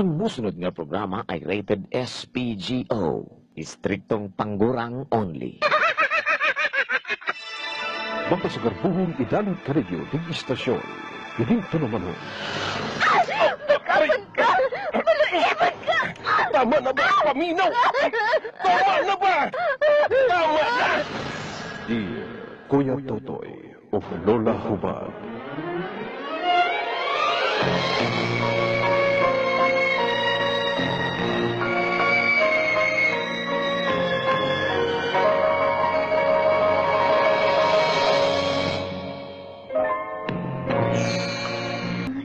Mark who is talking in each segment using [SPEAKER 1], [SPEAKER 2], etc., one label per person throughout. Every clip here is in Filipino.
[SPEAKER 1] Ang musunod nga programa ay rated SPGO, Distriktong Panggurang Only.
[SPEAKER 2] Magpasagarbuhong idalag ka rin yung istasyon. Hininto naman ho.
[SPEAKER 3] Kapag ka! Maluibad ka!
[SPEAKER 2] Tama na ba, paminaw? Tama na ba? Tama na! Dear Kuya Totoy of Lola Hubad.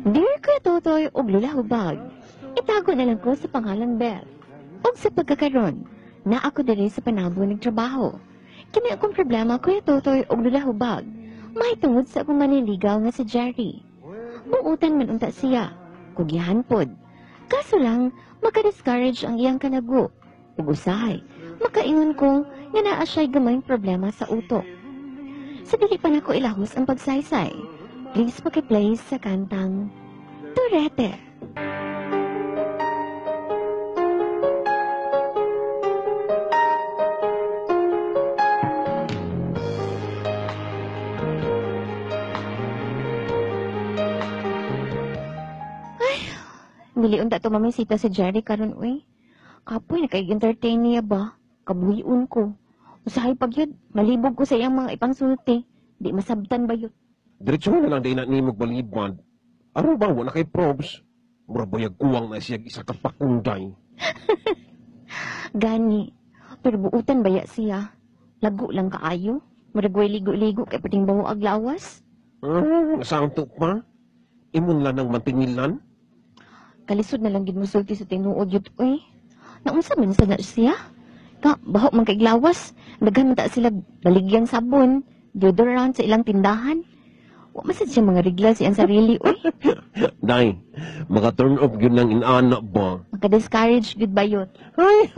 [SPEAKER 4] Dear Kuya Totoy og Lola Hubag, itago na lang ko sa pangalan Beth. Og sa pagkakaroon, na ako diri sa panabo nagtrabaho. Kini akong problema, Kuya Totoy og Lola Hubag, mahitungod sa akong maniligaw nga si Jerry. Buutan man unta siya, kugihan pod. Kaso lang, maka-discourage ang iyang kanago. Ug usahay, makaingon ko nga naa siya'y gamayng problema sa utok. Sa dili pa nako ilahos ang pagsaysay, please paki-play sa kantang Turete. Ay, niliun ta to mamisita si Jerry karon uy. Kapoy, nakaig-entertain niya ba? Kabuhiun ko. Usahay pag yun, malibog ko sa iyang mga ipangsulti. Di masabtan ba yun?
[SPEAKER 2] Diretso na lang din na ni magbaliban. Ano ba, wala kay probs? Murabayag kuwang na siya isa kapakunday.
[SPEAKER 4] Gani. Pero buutan baya siya. Lago lang kaayo. Maragway ligo-ligo kay pating bawo ag lawas.
[SPEAKER 2] Santo pa? Imun lang ng mantingilan?
[SPEAKER 4] Kalisod na lang gid mo sulti sa tinuod yun, uy. Naunsa man sa na siya? Ka, baho man kay lawas. Daghan man ta sila baligyang sabon, deodorant sa ilang tindahan. Wa masad siya mga regla siyang sarili, uy.
[SPEAKER 2] Day, maka-turn off yun ng inana ba?
[SPEAKER 4] Maka-discourage good ba yun?
[SPEAKER 2] Ay,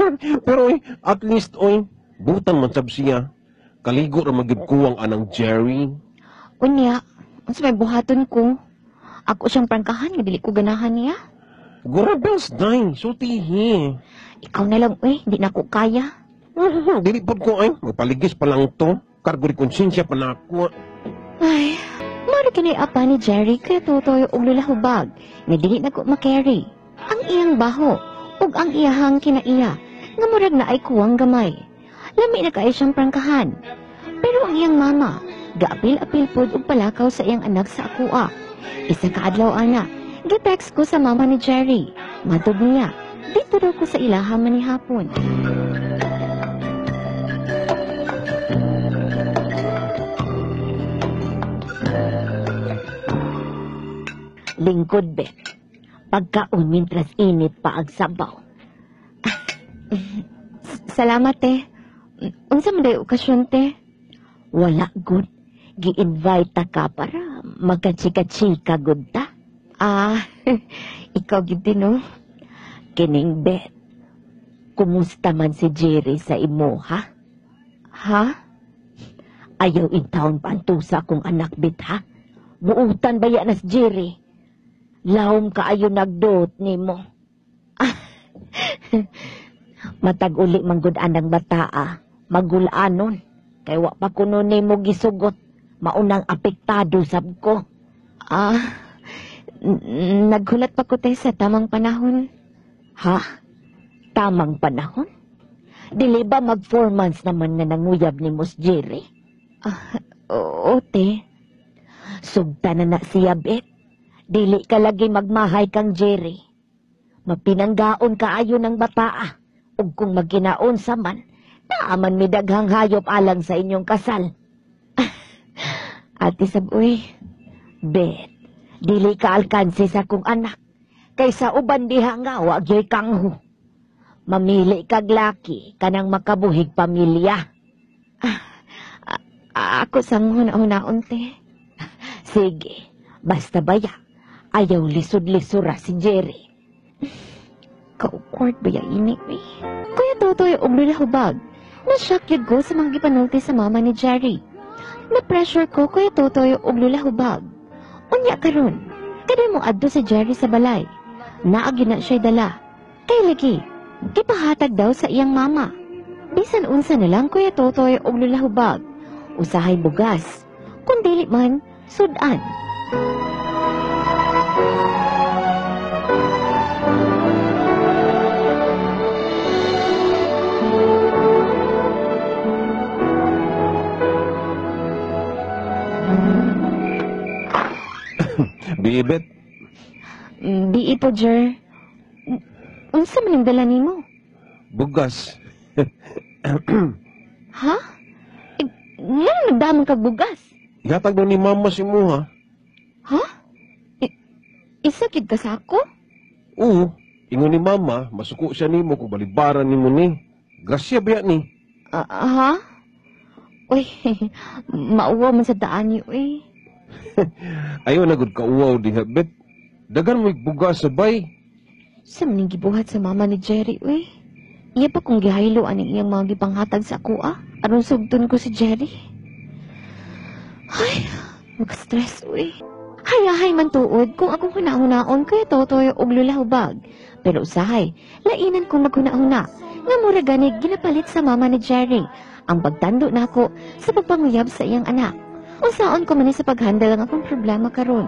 [SPEAKER 2] pero at least, butan man sab siya. Kaligo ra magid kuwang anang Jerry.
[SPEAKER 4] Unya, unsa may buhaton ko? Ako siyang prangkahan, nga dili ko ganahan niya.
[SPEAKER 2] Gurabels, Day, sutihi.
[SPEAKER 4] Ikaw na lang, uy, di na ko kaya.
[SPEAKER 2] Dili pod ko magpaligis pa lang to. Kargo ri konsensya pa na ako.
[SPEAKER 4] Ay, maro kini apa ni Jerry kaya Totoy og Lola Hubag nga dili na ko makarry. Ang iyang baho ug ang iyahang kinaiya nga murag na ay kuwang gamay. Lami na kay siyang prangkahan. Pero ang iyang mama, gaapil-apil pod og palakaw sa iyang anak sa akua. Isa ka adlaw ana, gi-text ko sa mama ni Jerry. Matod niya, dito daw ko sa ilaha manihapon. Lingkod, Bet. Pagkaon mintras init pa ag sabaw. Salamat, te. Unsa man day okasyon, te? Wala, good. Gi-invite ta ka para magkachika-chika, good ta? Ikaw gid no? Kining, Bet. Kumusta man si Jerry sa imo, ha? Ha? Ayaw in town pa ang tusa kong anak, Bet, ha? Buutan ba yan as Jerry? Lawom kaayo nagdot ni mo. Matag uli manggod anang bataa. Magulanon. Kay wa pa kuno ni mo gisugot. Maunang apektado sab ko. Naghulat pa ko tayo sa tamang panahon. Ha? Tamang panahon? Dili ba mag 4 months naman na nanguyab ni Mos Jerry? Oo, te. Sugta na na siya, Bet. Dili ka lagi magmahay kang Jerry. Mapinanggaon kaayo ng bataa. Ug kung magkinaon sa man, naaman mi daghang hayop alang sa inyong kasal. Ate Saboy, Bet, dili ka alkansi sa kong anak. Kaysa uban diha nga, wag yo'y kangho. Mamili kag laki, kanang makabuhig pamilya. Ako sang huna-hunaon, te. Sige, basta baya. Ayaw lisod-lisura si Jerry. Ka-awkward ba ya ini, eh? Kuya Totoy og Lola Hubag, na-shock yun ko sa mga gipanulti sa mama ni Jerry. Na-pressure ko, Kuya Totoy og Lola Hubag. Unya karon, kada mo adto si Jerry sa balay. Naagi na siya dala. Kay lagi, gipahatag daw sa iyang mama. Bisan unsa na lang Kuya Totoy og Lola Hubag. Usahay bugas. Kung dili man, sudan.
[SPEAKER 2] Biibet,
[SPEAKER 4] Bii po, Jer. Unsa man ang dala nimo?
[SPEAKER 2] bugas.
[SPEAKER 4] Ha? Nga nagdamang kag bugas.
[SPEAKER 2] Ihatag daw ni mama si mo, ha?
[SPEAKER 4] Ha? Isakit ka sa ako?
[SPEAKER 2] Oo, ingon ni mama, masuko siya nimo kung balibaran nimo ni. Grasya ba yan ni?
[SPEAKER 4] Ha? Uy, mauwa man sa daan niyo, eh.
[SPEAKER 2] Ayaw na gud kauwaw diha, bet. Dagan mo bugas sabay.
[SPEAKER 4] Sa maning gibuhat sa mama ni Jerry, uy. Iya pa kung gihaylo ang iyang mga gipanghatag sa ako, aron sugton ko si Jerry. Ay, mag-stress, uy. Hayahay man tuod kung akong hunahunaon kaya Totoy og Lola Hubag. Pero usahay, lainan kong maghunahuna nga mura gani ginapalit sa mama ni Jerry ang pagtando nako sa pagpanguyab sa iyang anak. Unsaon ko man sa paghandle ang akong problema karon.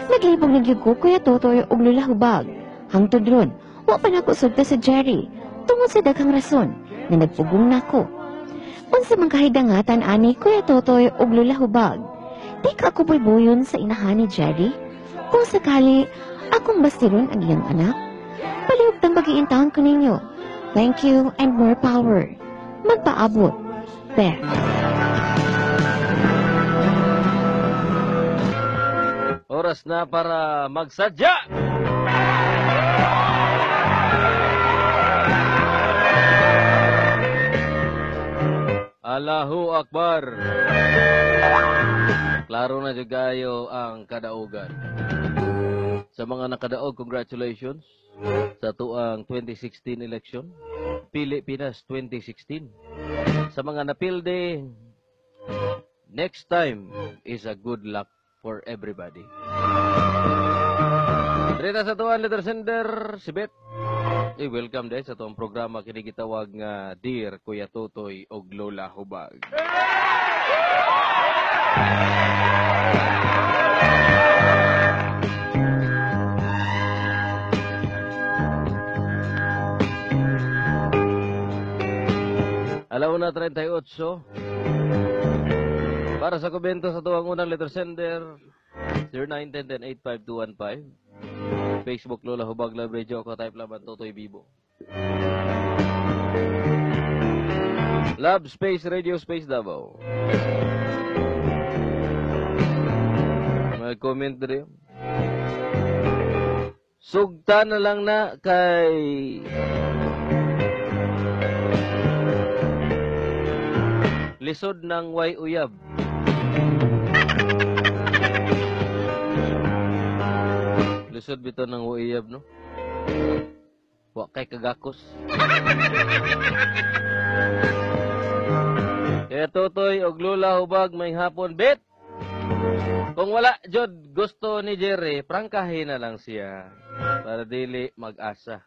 [SPEAKER 4] Naglibog nagyug ko kuya Totoy og Lola Hubag. Hangtod ron, wa pa nako sugta sa Jerry tungod sa daghang rason nga nagpugong nako. Unsa man kahidangatan ani kuya Totoy og Lola Hubag. Di ka ako buyon sa inahan ni Jerry. Kung sakali, akong bastiron ang iyang anak. Palihog tang pag-iintahan ko ninyo. Thank you and more power. Magpaabot. Beth.
[SPEAKER 5] Oras na para magsadya! Allahu Akbar! Klaro na jugayo ang kadaugan. Sa mga nakadaog, congratulations sa tuang 2016 election. Pilipinas 2016. Sa mga napilde, next time is a good luck for everybody. Rita sa tuwan, letter sender, si Beth. Welcome din sa tuwang programa kinigitawag nga Dear Kuya Totoy og Lola Hubag. Alauna 38. Para sa komento sa tuwang unang letter sender, 0910-10-85215. Facebook Lola Hubag Live Radio. Ako type laban Totoy Bibo. Love Space Radio Space Davao. May comment rin. Sugta na lang na kay lisod ng way uyab. Lisod bito ng way uyab, no? Wa kay kagakos. Kaya Totoy og Lola Hubag may hapon bet. Kung wala jud gusto ni Jerry, prangkahin na lang siya para dili mag-asa.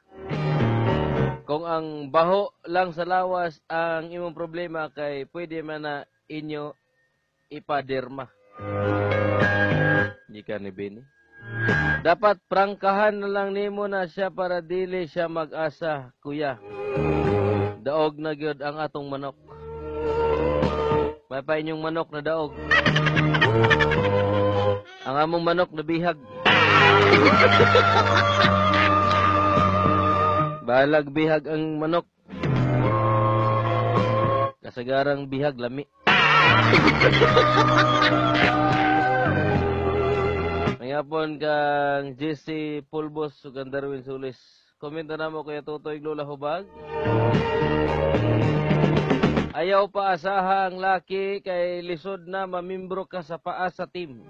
[SPEAKER 5] Kung ang baho lang sa lawas ang imong problema kay pwede man na inyo ipaderma. Di ka ni Benny. Dapat prangkahan na lang nimo na siya para dili siya mag-asa, kuya. Daog na gyud ang atong manok. May pa inyong manok na daog. Ang among manok na bihag. Balag bihag ang manok. Kasagarang bihag lami. Mayapon kang JC Pulbos ug Darwin Sulis. Komento na mo Kuya Totoy Lola Hubag. Ayaw pa asaha ang laki kay lisod na mamimbro ka sa paa sa team.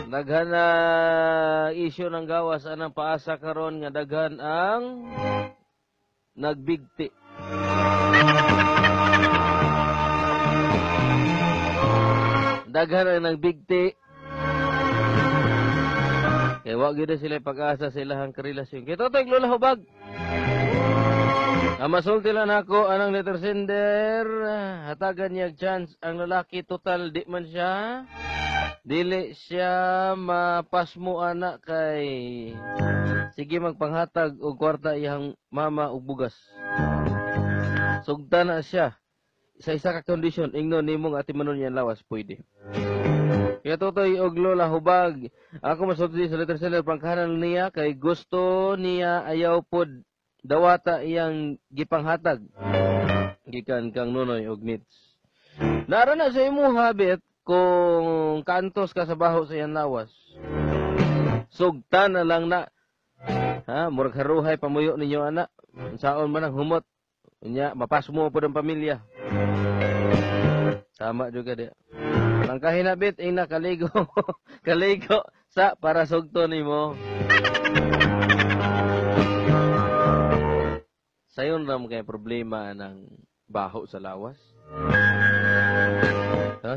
[SPEAKER 5] Daghan na issue ng gawas anang paasa karon nga daghan ang nagbigti. Daghan ang nagbigti. Kaya Kaya wag yun na sila pag-asa sa ilahang karelasyon. Kaya Totoy, Lola Hubag. Masulti lang ako, anang letter sender. Hatagan niya chance. Ang lalaki total, di man siya. Dili siya mapasmo anak kay sige magpanghatag og kwarta iyang mama og bugas. Sugta na siya. Isa-isa ka kondisyon, ingnon nimong atimanon yan lawas, pwede. Kaya Totoy og Lola Hubag, ako masulti sa letter sender pangkahanan niya kay gusto niya ayaw pod dawata iyang gipanghatag. Gikan kang Nunoy og Nits. Nara na sa imo habit kung kantos ka sa baho sa iyang lawas. Sugta na lang na. Ha, murag haruhay pamuyo ninyo anak. Saon man ang humot. Nya mapasmo po ang pamilya. Sama juga dia. Ang kahinabit ina kaligo. Kaligo sa para sugto nimo. Sayon ram kay problema ng baho sa lawas.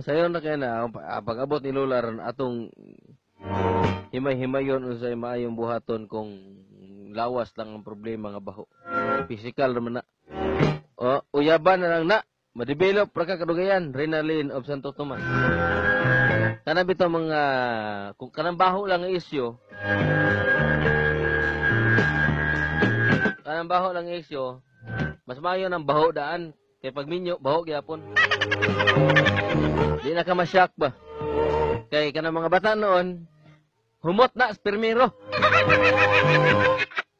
[SPEAKER 5] Sayon na kay na pag-abot ni Lola ron atong himay-himayon unsay maayong buhaton kung lawas lang ang problema nga baho. Physical naman na. O uyaban na lang na ma-develop ra ka kadugayan, Renalyn of Santo Tomas. Kana bitaw mga kung kanang baho lang ang isyu. Kanang baho lang isyo, mas mayo ng baho daan. Kaya pag minyo, baho gyapon. Di na ka masyak ba? Kaya kanang mga bata noon, humot na, spermero.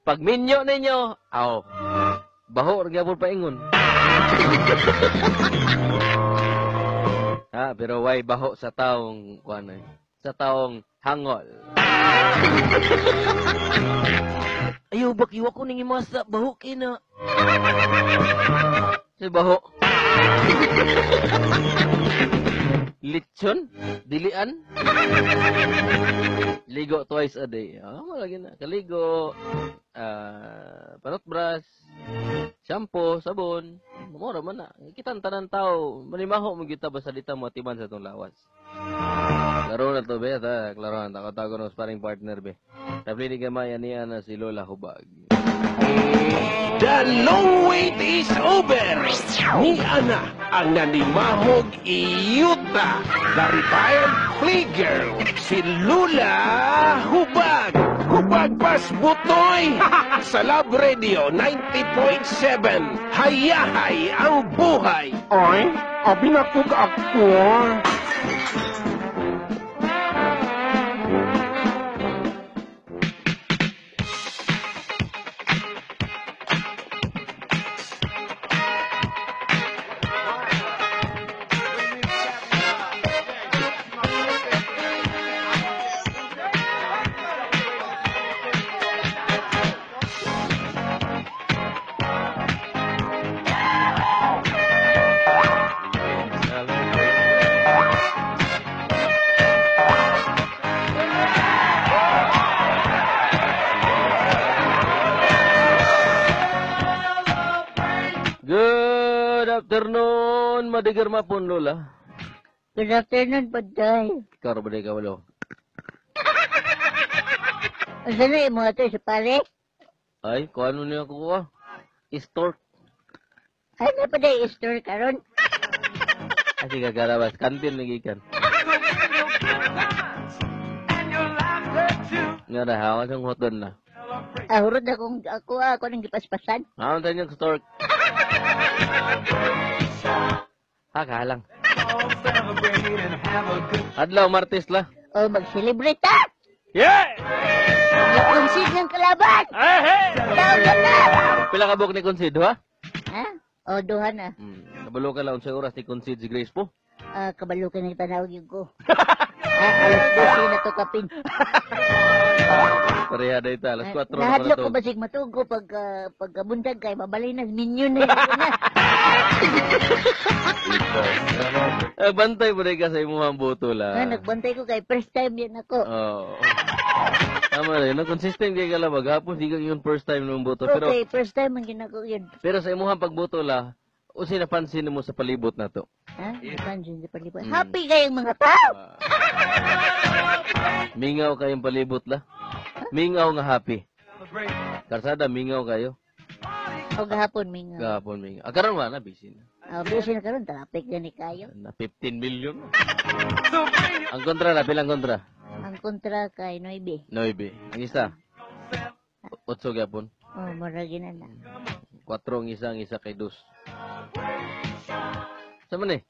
[SPEAKER 5] Pag minyo ninyo, baho gyapon paingon. Ha, pero why baho sa taong, sa taong hangol. Ayaw, bakiwa ko nang imasa. Baho kina. Si baho. Lechon? Dilian? Ligo twice a day. Malagi na. Kaligo. Panotbrush. Shampoo. Sabon. Mura man na. Kitang tanan tao. Manimaho mo kita basalita mo atiman sa itong lawas. Klaro na to, be. Klaro na. Tago-tago ng sparring partner, be. Tapos ni gamaya niya na si Lola Hubag.
[SPEAKER 2] The long wait is over. Ni Ana ang nanimahog iyuta. The retired playgirl, si Lola Hubag. Hubag Pas Butoy. Sa Love Radio 90.7. Hayahay ang buhay. Ay, abinakog ako.
[SPEAKER 5] Afternoon, madigar mapon, Lola.
[SPEAKER 3] Good afternoon, Paday.
[SPEAKER 5] Ikaw ba ka walo?
[SPEAKER 3] Saan na yung mga ito sa pare?
[SPEAKER 5] Ay, kung ano niya kuha? Istork.
[SPEAKER 3] Ay, na Paday, store karon.
[SPEAKER 5] Kasi gagarabas, kantin lagi kan. Nga na, hawa siyang hoton na.
[SPEAKER 3] Ahurod ako ng gipaspasan.
[SPEAKER 5] Hawa tayo niyang stork. Kalang. Adlaw, Martes la.
[SPEAKER 3] O, mag-celebrate ha!
[SPEAKER 5] Yeah!
[SPEAKER 3] Mag-concede ng kalaban! Tawag ka na!
[SPEAKER 5] Pila ka buok ni Concede, ha?
[SPEAKER 3] Ha? O, duha na.
[SPEAKER 5] Kabalo ka lang sa oras ni Concede si Grace po.
[SPEAKER 3] Kabalo ka ng tanawag yung ko. Alas 12 na to kapin.
[SPEAKER 5] Pareha na ito, alas 4 na pa na
[SPEAKER 3] Nahadlok
[SPEAKER 5] to.
[SPEAKER 3] ko basig matugo pagkabuntag kay mabalay na minyon na yun na.
[SPEAKER 5] Bantay mo rin ka sa imuhang buto lang.
[SPEAKER 3] Nagbantay ko kay first time yan ako.
[SPEAKER 5] Oo. Tama rin. Consistent kay ka lang. Maghapon, di ka yung first time ng buto. Pero,
[SPEAKER 3] Okay, first time ang ginako yun.
[SPEAKER 5] pero sa imuhang pagbuto la, o sinapansin mo sa palibot na to.
[SPEAKER 3] Ha? Napansin sa palibot. Happy kayong mga tao!
[SPEAKER 5] Mingaw kayong palibot la. Mingaw nga happy. Karsada, mingaw kayo.
[SPEAKER 3] O gahapon, mingaw.
[SPEAKER 5] Gahapon, mingaw. Karon man na, busy na.
[SPEAKER 3] Busy na karon, traffic gani kayo.
[SPEAKER 5] Na 15 million. Ang kontra na, pilang kontra?
[SPEAKER 3] Ang kontra kay Noybe.
[SPEAKER 5] 9. Ang isa? 8 gapon.
[SPEAKER 3] Oh, maragi na na.
[SPEAKER 5] 4 ang isa kay 2. Sama ni?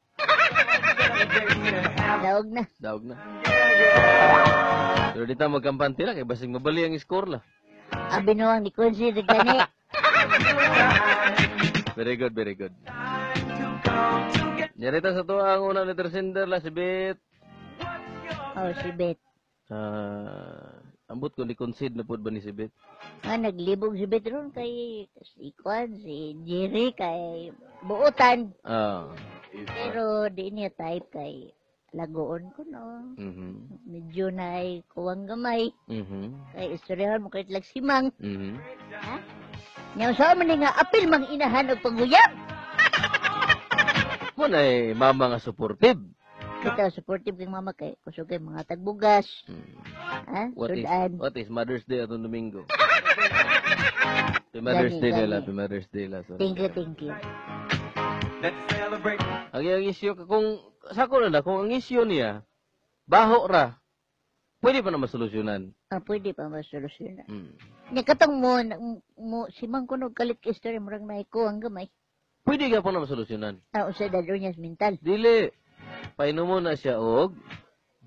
[SPEAKER 3] Daog na.
[SPEAKER 5] Daog na. Pero dito magkampante lang, kay basing mabali ang score la.
[SPEAKER 3] Abinuang ni consider gani.
[SPEAKER 5] Very good, very good. Nyarita sa to ang unang letter sender la, si Bet.
[SPEAKER 3] Oh, si Bet.
[SPEAKER 5] Ambot ko ni concede na po ba ni si Bet?
[SPEAKER 3] Naglibog si Bet ron kay si Kwan, si Jerry, kay Buutan. Pero di niya type kay Lagoon ko, no? Medyo na ay kuwang gamay. Kay istoryahan mo kahit lagsimang. Ha? Ngayon sa amin nga, apil mang inahan o panguyab.
[SPEAKER 5] Mo na mama nga supportive.
[SPEAKER 3] Kita supportive kay mama kay kusog kay mga tagbugas. Ha? Sudan.
[SPEAKER 5] What is Mother's Day atong Domingo? Mother's Day nila, Mother's Day la.
[SPEAKER 3] Thank you.
[SPEAKER 5] Ang isyu kung sako na kung ang isyu niya baho ra. Pwede pa na masolusyonan.
[SPEAKER 3] Pwede pa masolusyonan. Nya katong mo si Mang kunog kalit history murang naiko ang gamay.
[SPEAKER 5] Pwede ka pa na masolusyonan.
[SPEAKER 3] Usa dalo niya mental.
[SPEAKER 5] Dili. Painom mo na siya og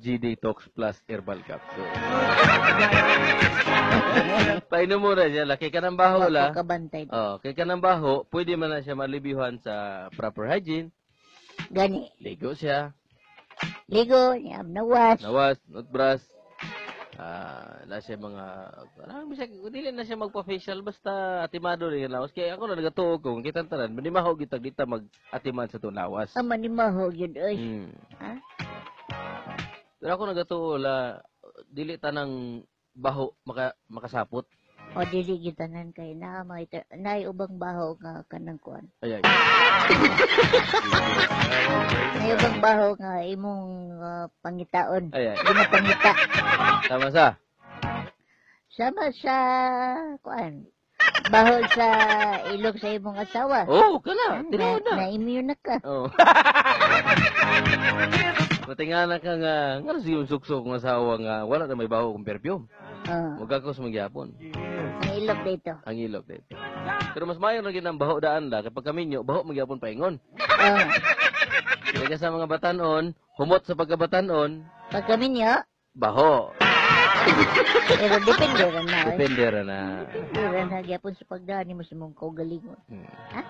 [SPEAKER 5] GD Tox Plus Herbal Capsule. Painom mo na siya. Kay kanang baho la.
[SPEAKER 3] Kabantay.
[SPEAKER 5] Kay kanang baho, pwede man na siya malibihan sa proper hygiene.
[SPEAKER 3] Gani.
[SPEAKER 5] Ligo siya.
[SPEAKER 3] Ligo, niya nawas.
[SPEAKER 5] Nawas, nutbrush. Na siya mga, dili na siya magpa-facial, basta atimado rin yung lawas. Kaya ako na nagatuog kung kitang tanan, manimaho gitag dita mag-atiman sa itong lawas.
[SPEAKER 3] Manimaho yun, oy. Ha?
[SPEAKER 5] Pero ako nagatuog la, dili tanang baho makasapot.
[SPEAKER 3] O dili gitanan kay na ubang baho nga kanang kuan.
[SPEAKER 5] Ay.
[SPEAKER 3] May ubang baho nga imong pangitaon.
[SPEAKER 5] Ay.
[SPEAKER 3] Di na pangita.
[SPEAKER 5] Tama sa?
[SPEAKER 3] Sama sa kuan. Baho sa ilog sa imong asawa.
[SPEAKER 5] Kana. Tinaw na.
[SPEAKER 3] Na-immune na ka.
[SPEAKER 5] Matingana ka nga siya yung suksok ng asawa nga wala na may baho kong perfume. Huwag ako sumagyapon.
[SPEAKER 3] Ang ilog dito.
[SPEAKER 5] Ang ilog dito. Pero mas mayo na ang baho daan la. Kapag kami nyo, baho magyapon paingon. Kaya sa mga batanon, humot sa pagkabatanon.
[SPEAKER 3] Pag kami nyo?
[SPEAKER 5] Baho.
[SPEAKER 3] Pero depende rin na.
[SPEAKER 5] Depende rin na.
[SPEAKER 3] Depende rin na gyapon sa pagdaan mo sa mong kaugalingon. Ha?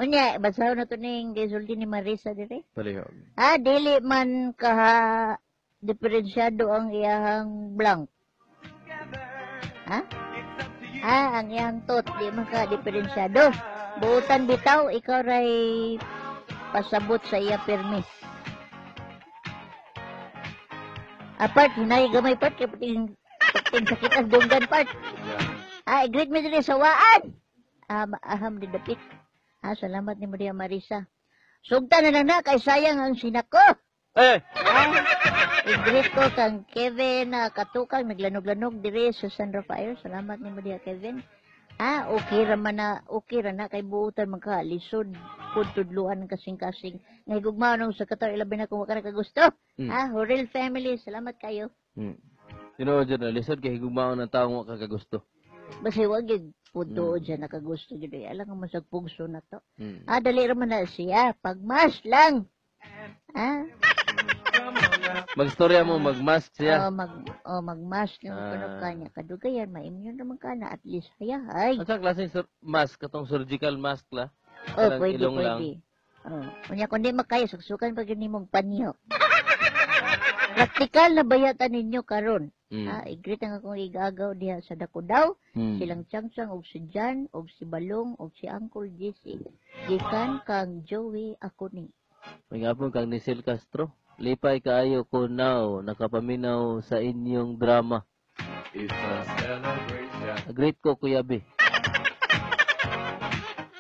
[SPEAKER 3] Unya, basaho na to ning gisulti ni Marisa dire.
[SPEAKER 5] Palihog.
[SPEAKER 3] Dili man kaha diferensyado ang iyahang blank. Ha? Ang iyang tot, di man ka diferensyado. Buutan bitaw, ikaw ray pasabot sa iya permi. Apart, hinay gamay part, kaya pating sakit ang dunggan part. Great me din sa waan. Aham din dapit. Salamat ni Maria Marisa. Sugta na na, kay sayang ang sinako. I-greet ko kang Kevin katukang naglanog-lanog dire sa San Rafael. Salamat ni Maria Kevin. Okay ra na kay buutan magkalisod pud tudluan kasing-kasing. Ngay gugmao nung sa katar ilabi na kung wala ka gusto. Horel family, salamat kayo.
[SPEAKER 5] Dyan na, lisod kay gugmao ng taong wala ka gusto.
[SPEAKER 3] Basta wag yung puto dyan nakagusto dyan. Alam nga masagpugso na to. Dali raman na siya. Pagmas lang.
[SPEAKER 5] Magstorya mo, magmask siya.
[SPEAKER 3] Magmask yung kanya. Kadugayan, ma-immune naman ka na. At least, hayahay.
[SPEAKER 5] At sa klaseng mask, katong surgical mask la?
[SPEAKER 3] Pwede. Kunya, kung di makaya, suksukan pag yun mong panyo. Praktikal na bayatan ninyo karon. I-greet ang akong igagaw diha sa dako daw. Silang Changsang, og si Jan, og si Balong, og si Uncle Jesse. Gikan kang Joey ako ni.
[SPEAKER 5] May nga po kang Nisel Castro. Lipay kaayo ko now, nakapaminaw sa inyong drama. Great ko, Kuya B.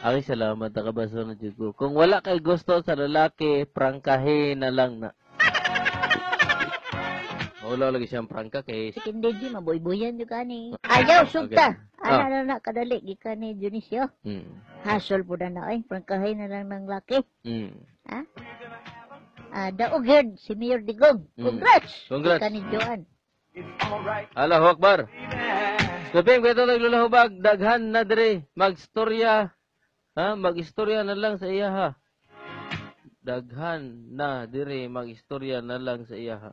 [SPEAKER 5] Ay, salamat, nakabaso na dyan ko. Kung wala kay gusto sa lalaki, prangkahin na lang na. Maulaw lagi siyang prangka kay
[SPEAKER 3] Second day, maboy-boyan yung kani. Ayaw, sugta.
[SPEAKER 5] Okay.
[SPEAKER 3] Ana na kadali, gikan ni Dionisio. Hasol po na ay, prangkahay na lang ng laki. Ha? Daog yun, si Mayor Digong. Congrats!
[SPEAKER 5] Congrats.
[SPEAKER 3] Gikan ni Joan.
[SPEAKER 5] Allahu Akbar. Kapim, kaya ito naglulahubag, daghan na dire, magstorya, ha? Magistorya na lang sa iya, ha? Daghan na dire, magistorya na lang sa iya, ha?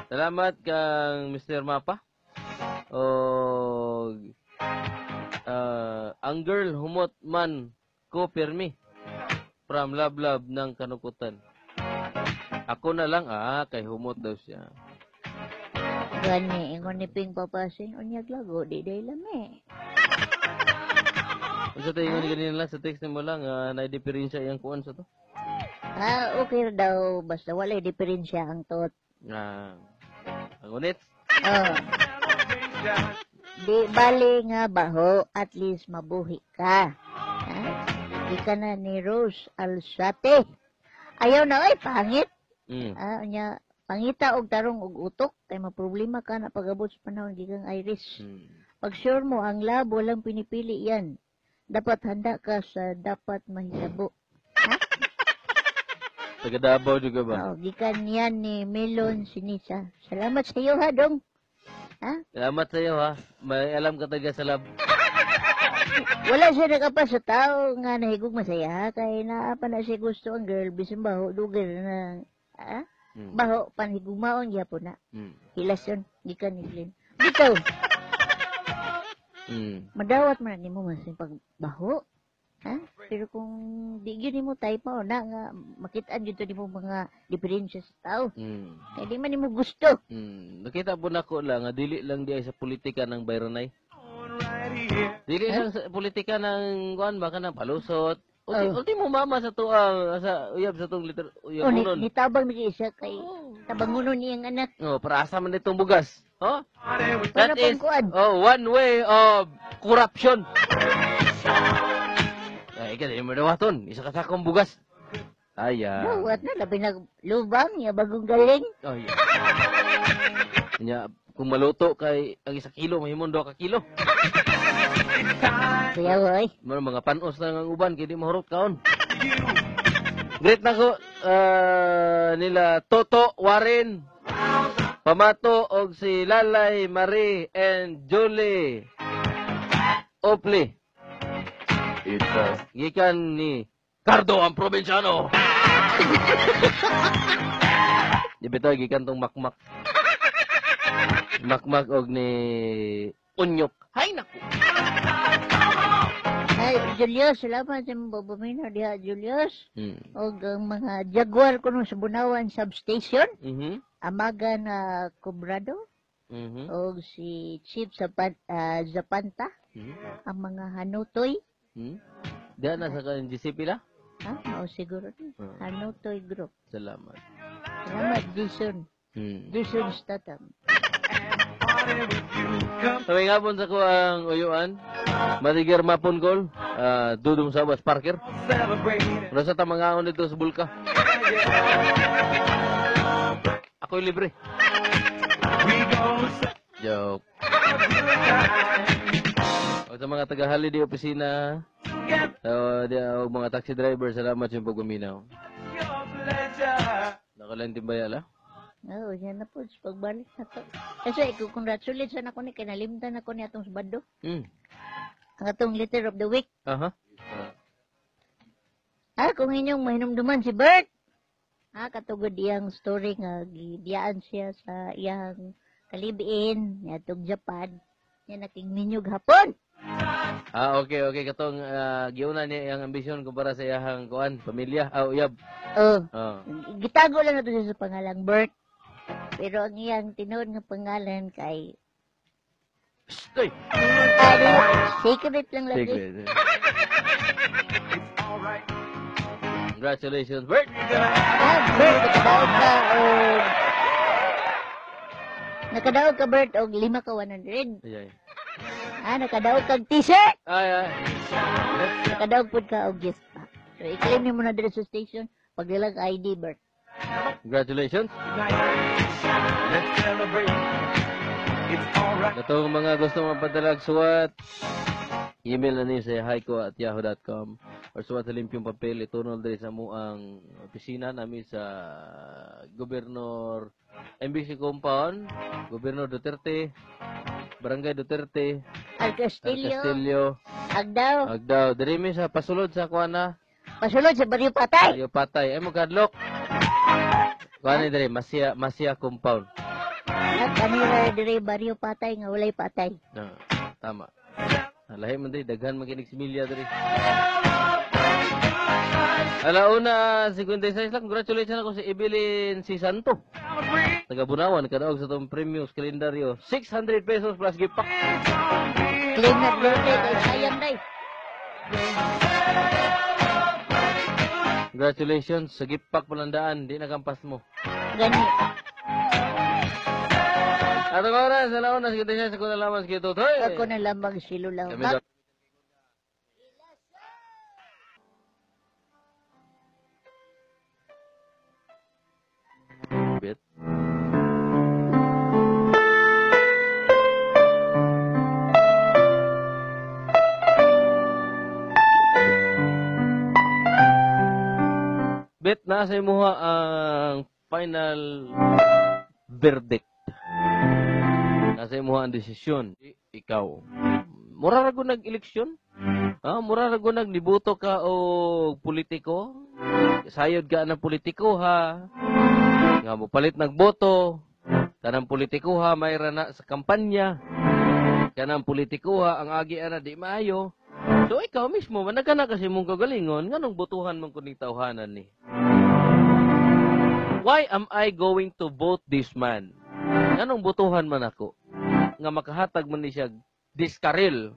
[SPEAKER 5] Salamat kang Mr. Mapa. O ang girl humot man ko pirmi from Lablab ng Kanukutan. Ako na lang, kay humot daw siya.
[SPEAKER 3] Gani, ingon ni Ping papasin, unyag lago, di day lami.
[SPEAKER 5] Sa tayo nga ganyan lang, sa text mo lang, na-diferensya yung kuwan sa to.
[SPEAKER 3] Okay daw, basta walay diferensya ang tot.
[SPEAKER 5] Ang unit.
[SPEAKER 3] Di bali nga baho, at least mabuhi ka. Di ka na ni Rose Alsate. Ayaw na, ay, pangit. Nya, pangita og tarong og utok, kay maproblema ka na pag-abot sa panahon, di kang iris. Pag sure mo, ang lab, walang pinipili yan. Dapat handa ka sa dapat mahisabo.
[SPEAKER 5] Taga-Davao juga ba?
[SPEAKER 3] Oo, gikan yan ni Melon Sinisa. Salamat sa iyo, ha, Dong.
[SPEAKER 5] Salamat sa iyo, ha. May alam ka taga sa lab.
[SPEAKER 3] Wala siya nakapas sa tao nga nahigog masaya, kay naapa na siya gusto ang girl, bisan baho, dugar na, baho, panhigumaon, yapon na. Hilas yun, gikan ni Glenn. Dito, madawat man ni mo masin pagbaho. Pero kung di yun mo tayo pa, na nga, makitaan yun to di mo mga diferensya sa tao. Kaya di man ni mo gusto.
[SPEAKER 5] Nakita po na ko lang, dili lang di ay sa politika ng Bayronay. Dili lang sa politika ng kuan baka ng palusot. Ultimo mama sa tuang sa uyab sa tong liter uyab unon.
[SPEAKER 3] Nitabang ni isa kay tabangunon niyang anak.
[SPEAKER 5] Para asa man itong bugas.
[SPEAKER 3] Para
[SPEAKER 5] That is
[SPEAKER 3] pangkuan.
[SPEAKER 5] one way of corruption. Ay, kada mo dawaton, isa ka sakong bugas.
[SPEAKER 3] Dawat na labi na lubang niya bagong galing.
[SPEAKER 5] Nya kung maluto kay ang 1 kilo mahimong 2 ka kilo.
[SPEAKER 3] Kaya oy.
[SPEAKER 5] Mga panos na ang uban kay di mahurot kaon. Great na ko nila Toto Warren, Pamato og si Lalay Marie and Julie Opli. Gikan ni Cardo ang probinsyano. Di bitaw gikan tong makmak. Makmak og ni Unyok. Hay naku.
[SPEAKER 3] Ay, Julius, salamat sa mga babamina diha, Julius. Og ang mga Jaguar ko sa Bunawan Substation. Amaga na Cobrado. Og si Chief Zapanta. Ang mga Hanutoy.
[SPEAKER 5] Diyan na sa kanang GCP la?
[SPEAKER 3] Oo, siguro. Hanutoy Group.
[SPEAKER 5] Salamat.
[SPEAKER 3] Salamat, Jason. Jason Statham.
[SPEAKER 5] Sabi nga po sa ko ang uyuan, Matigar Mapungkol, Dudong Sabas Parker. Pero sa tamangaon dito sa Bulka. Ako'y libre. Joke. O sa mga taga-hali di opisina, o mga taxi driver, salamat sa pagpaminaw. Nakalang timbaya la?
[SPEAKER 3] Oo, yan na po. Pagbalik na to. Kasi i-congratulate sana ko ni kinalimtan ako ni atong subado. Ang atong letter of the week. Kung inyong mahinumduman si Bert. Katugod iyang story nga gibiyaan siya sa iyang kalibiin ni atong Japan. Yan naking minyog hapon.
[SPEAKER 5] Okay. Katong giuna niya ang ambisyon kumpara sa iyang kuan, pamilya, uyab.
[SPEAKER 3] Gitago lang na to siya sa pangalang Bert. Pero ang iyang tinuod nga pangalan kay...
[SPEAKER 5] Stay!
[SPEAKER 3] Secret lang lagi.
[SPEAKER 5] Secret. Congratulations, Bert!
[SPEAKER 3] Bert, nakadaog ka nakadaog ka, Bert, og 5 ka 100. Nakadaog kag t-shirt! Nakadaog po ka og gift pack. So, i-claim niyo muna dito sa station. Pagdalag ID, Bert.
[SPEAKER 5] Congratulations.
[SPEAKER 2] Let's celebrate. It's alright.
[SPEAKER 5] Itong mga gusto magpadala og suwat, email na niyo sa haiko@yahoo.com or suwat sa limpyong papel, itunol diri sa muang opisina namin sa Gobernador MBC Compound, Gobernador Duterte, Barangay Duterte,
[SPEAKER 3] Al Castillo,
[SPEAKER 5] Castillo,
[SPEAKER 3] Agdaw,
[SPEAKER 5] Agdao. Diri mi sa pasulod sa kuana,
[SPEAKER 3] pasulod sa Barrio Patay.
[SPEAKER 5] Ayo patay. Ay mo kadlok. Kuana diri Masya Compound.
[SPEAKER 3] At kanira dire Barrio Patay nga walay patay.
[SPEAKER 5] Tama. Lahi man diri daghan maginig similya diri. Alauna 56 lang. Congratulations ako si Evelyn si Santo. Taga Bunawan kadaog sa tong premium kalendaryo. 600 pesos plus gift pack.
[SPEAKER 3] Claim na birthday kay sayang day.
[SPEAKER 5] Congratulations sa gift pack palandaan. Di nakampas mo.
[SPEAKER 3] Gani.
[SPEAKER 5] Atong oras, alauna 56 ako na lamang sa kito. Hoy!
[SPEAKER 3] Ako na lamang silulaw.
[SPEAKER 5] Kami daw- Bit. Bit, nasa imuha ang final verdict. Nasa imuha ang desisyon. Ikaw. Mura rago nag-eleksyon? Mura rago naglibuto ka o politiko? Sayod ka ng politiko ha? Nga mo palit nagboto. Kanang politiko ha, mayra na sa kampanya. Kanang politiko ha, ang agi ana di maayo. So ikaw mismo, managana kasi mong kagalingon, nganong botuhan mong kuning tawhanan ni? Why am I going to vote this man? Nganong botuhan man ako? Nga makahatag man ni siya diskaril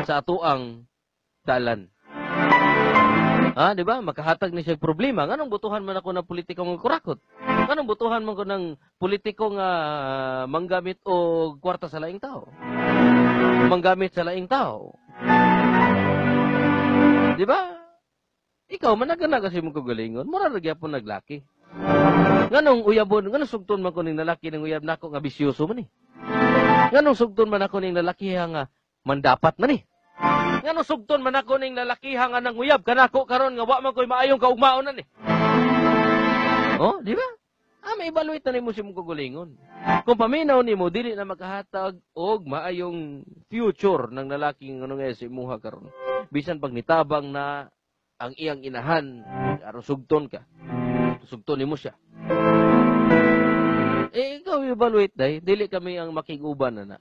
[SPEAKER 5] sa atuang dalan. Di ba? Makahatag ni siya problema. Nganong botuhan man ako ng politiko ng kurakot? Nganong botuhan man ko ng politiko nga manggamit o kwarta sa laing tao? Manggamit sa laing tao. Di ba? Ikaw, managana kasi mong kagalingon. Mura nagyapon naglaki. Nganong uyabon, nganong sugton man ko ning lalaki ng uyab nako nga bisyoso man ni? Nganong sugton man ako ning lalaki nga mandapat man ni? Nganong sugton man ako ning lalaki nga nang uyab kanako karon nga wa man ko'y maayong kaugmaon na ni? Di ba? May evaluate na nimo si mong kagalingon. Kung paminaw nimo dili na makahatag og maayong future ng lalaking nga si imuha karon. Bisan pag nitabang na ang iyang inahan, aron sugton ka. Sugton nimo siya. Ikaw evaluate day, dili kami ang makiguban na.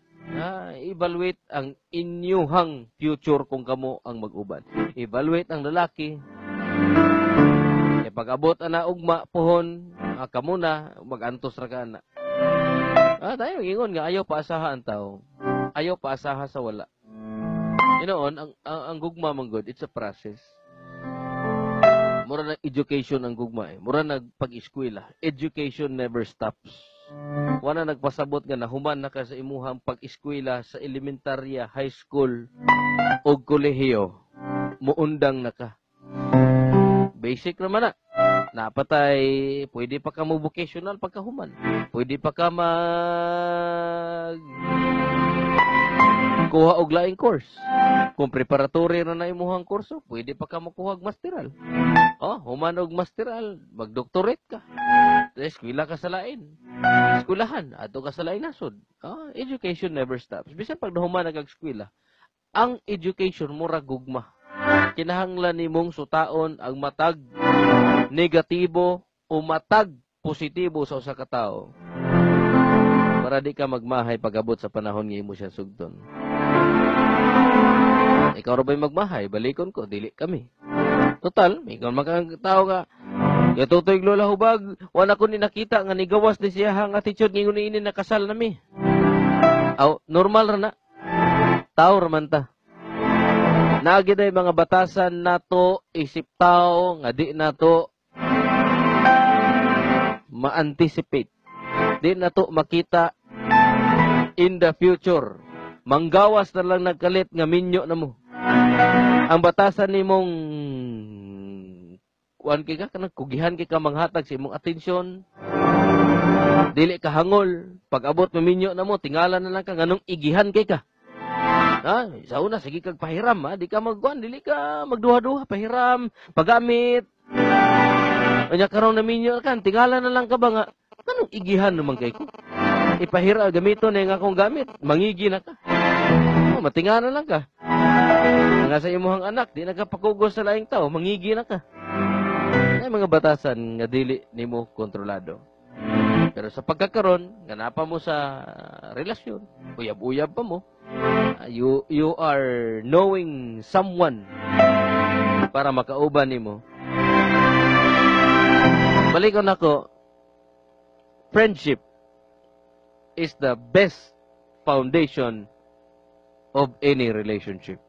[SPEAKER 5] Evaluate ang inyuhang future kung kamo ang mag-uban. Evaluate ang lalaki. Pag-abot ana ugma pohon, kamo na mag-antos ra ka na. Tayo ingon nga ayaw paasaha ang tao. Ayaw paasaha sa wala. Ang gugma man good, it's a process. Mura na education ang gugma eh. Mura na pag-eskwela. Education never stops. Wala nagpasabot nga nahuman na ka sa imuhang pag-eskwela sa elementarya, high school, o kolehiyo. Muundang na ka. Basic naman na. Napatay, pwede pa ka mo vocational pagkahuman. Pwede pa ka kuha og laing course. Kung preparatory na imuhang kurso, pwede pa ka makuha og masteral. Human og masteral, mag-doctorate ka. Eskwela ka sa lain. Eskwelahan, ato ka sa lain nasod. Education never stops. Bisan pag nahuman nag-eskwela, ang education mura gugma. Kinahanglan nimong sutaon ang matag negatibo o matag positibo sa usa ka tawo para di ka magmahay pag-abot sa panahon nga imo siya sugton. Ikaw ra ba'y magmahay? Balikon ko, dili kami. Total, may ikaw makakataw nga. Tutoy Lola Hubag, wala ko ni nakita nga nigawas ni siya hang attitude ngingon ini nakasal nami. Normal ra na. Tao ra man ta. Naagi day mga batasan nato isip tao nga di nato ma-anticipate. Di nato makita in the future. Manggawas na lang nagkalit nga minyo na mo. Ang batasan nimong kuan kay ka kanang kugihan kay ka manghatag sa imong atensyon. Dili ka hangol. Pag abot maminyo na mo, tingala na lang ka nganong igihan kay ka. Ha? Sa una, sige kag pahiram, ha? Di ka magkuan, dili ka magduha-duha, pahiram, paggamit. Anya karong naminyo ka, tingala na lang ka ba nga, anong igihan naman kay ko? Ipahira, gamito na yung akong gamit, mangigi na ka. Oh, matingala lang ka. Nga sa imuhang anak, di nagkapakugos sa laing tao, mangigi na ka. Ay mga batasan nga dili nimo kontrolado. Pero sa pagkakaroon, ganapa mo sa relasyon, uyab-uyab pa mo, you are knowing someone para makauban nimo. Balikon ako, friendship is the best foundation of any relationship.